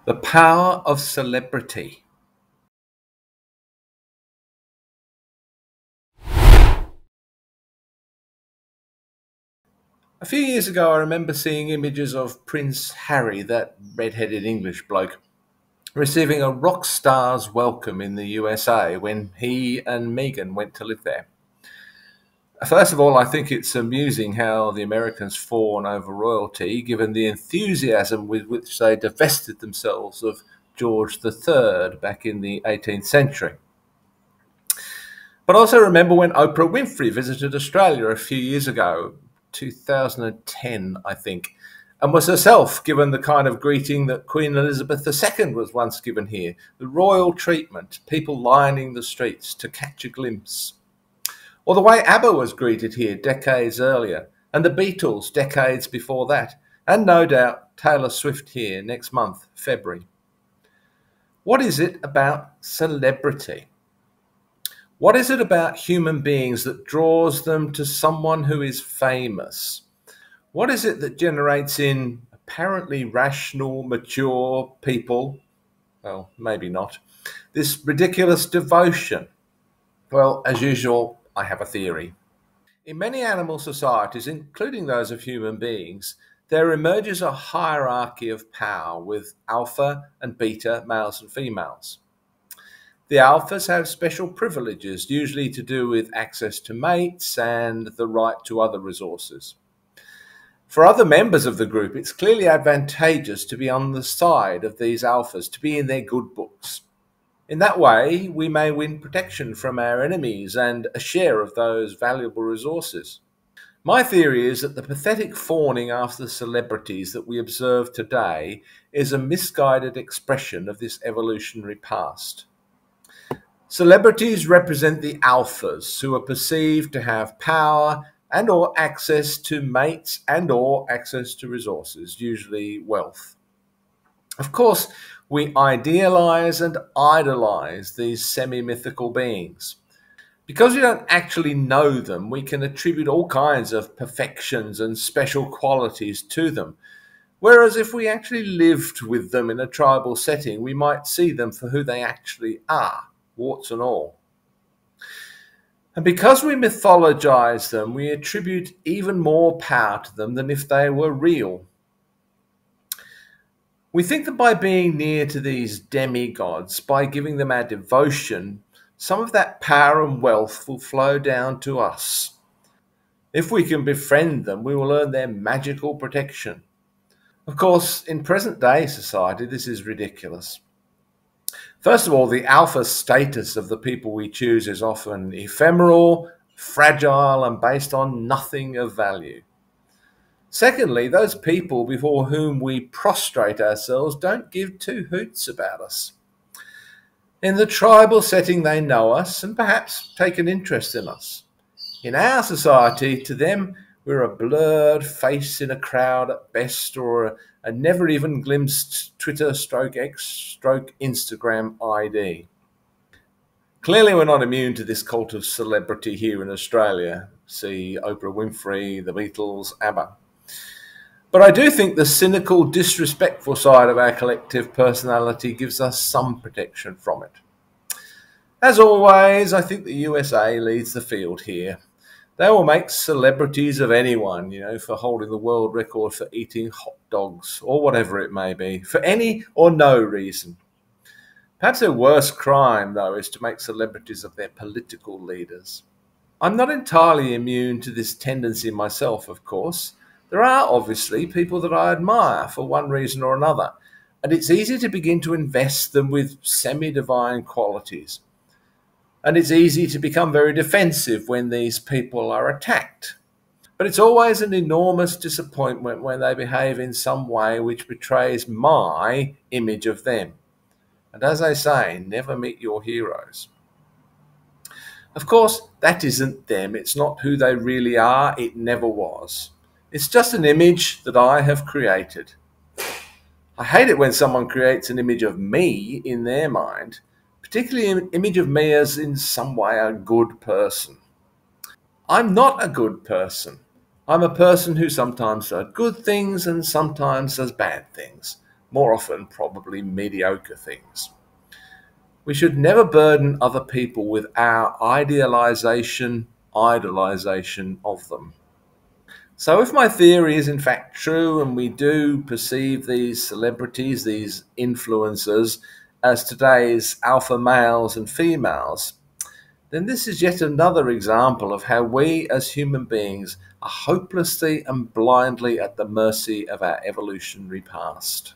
The power of celebrity. A few years ago, I remember seeing images of Prince Harry, that red-headed English bloke, receiving a rock star's welcome in the USA when he and Meghan went to live there. First of all, I think it's amusing how the Americans fawn over royalty, given the enthusiasm with which they divested themselves of George III back in the 18th century. But I also remember when Oprah Winfrey visited Australia a few years ago, 2010, I think, and was herself given the kind of greeting that Queen Elizabeth II was once given here, the royal treatment, people lining the streets to catch a glimpse. Or the way ABBA was greeted here decades earlier, and the Beatles decades before that, and no doubt Taylor Swift here next month, February. What is it about celebrity? What is it about human beings that draws them to someone who is famous? What is it that generates in apparently rational, mature people, well, maybe not, this ridiculous devotion? Well, as usual, I have a theory. In many animal societies, including those of human beings, there emerges a hierarchy of power with alpha and beta males and females. The alphas have special privileges, usually to do with access to mates and the right to other resources. For other members of the group, it's clearly advantageous to be on the side of these alphas, to be in their good books. In that way, we may win protection from our enemies and a share of those valuable resources. My theory is that the pathetic fawning after celebrities that we observe today is a misguided expression of this evolutionary past. Celebrities represent the alphas who are perceived to have power and or access to mates and or access to resources, usually wealth. Of course, we idealize and idolize these semi-mythical beings. Because we don't actually know them, we can attribute all kinds of perfections and special qualities to them. Whereas if we actually lived with them in a tribal setting, we might see them for who they actually are, warts and all. And because we mythologize them, we attribute even more power to them than if they were real. We think that by being near to these demigods, by giving them our devotion, some of that power and wealth will flow down to us. If we can befriend them, we will earn their magical protection. Of course, in present-day society, this is ridiculous. First of all, the alpha status of the people we choose is often ephemeral, fragile, and based on nothing of value. Secondly, those people before whom we prostrate ourselves don't give two hoots about us. In the tribal setting, they know us and perhaps take an interest in us. In our society, to them, we're a blurred face in a crowd at best, or a never even glimpsed Twitter stroke X stroke Instagram ID. Clearly, we're not immune to this cult of celebrity here in Australia. See Oprah Winfrey, the Beatles, ABBA. But I do think the cynical, disrespectful side of our collective personality gives us some protection from it. As always, I think the USA leads the field here. They will make celebrities of anyone, for holding the world record for eating hot dogs, or whatever it may be, for any or no reason. Perhaps their worst crime, though, is to make celebrities of their political leaders. I'm not entirely immune to this tendency myself, of course. There are obviously people that I admire for one reason or another, and it's easy to begin to invest them with semi-divine qualities. And it's easy to become very defensive when these people are attacked. But it's always an enormous disappointment when they behave in some way which betrays my image of them. And as they say, never meet your heroes. Of course, that isn't them. It's not who they really are. It never was. It's just an image that I have created. I hate it when someone creates an image of me in their mind, particularly an image of me as in some way a good person. I'm not a good person. I'm a person who sometimes does good things and sometimes does bad things. more often probably mediocre things. We should never burden other people with our idolization of them. So, if my theory is in fact true and we do perceive these celebrities, these influencers, as today's alpha males and females, then this is yet another example of how we as human beings are hopelessly and blindly at the mercy of our evolutionary past.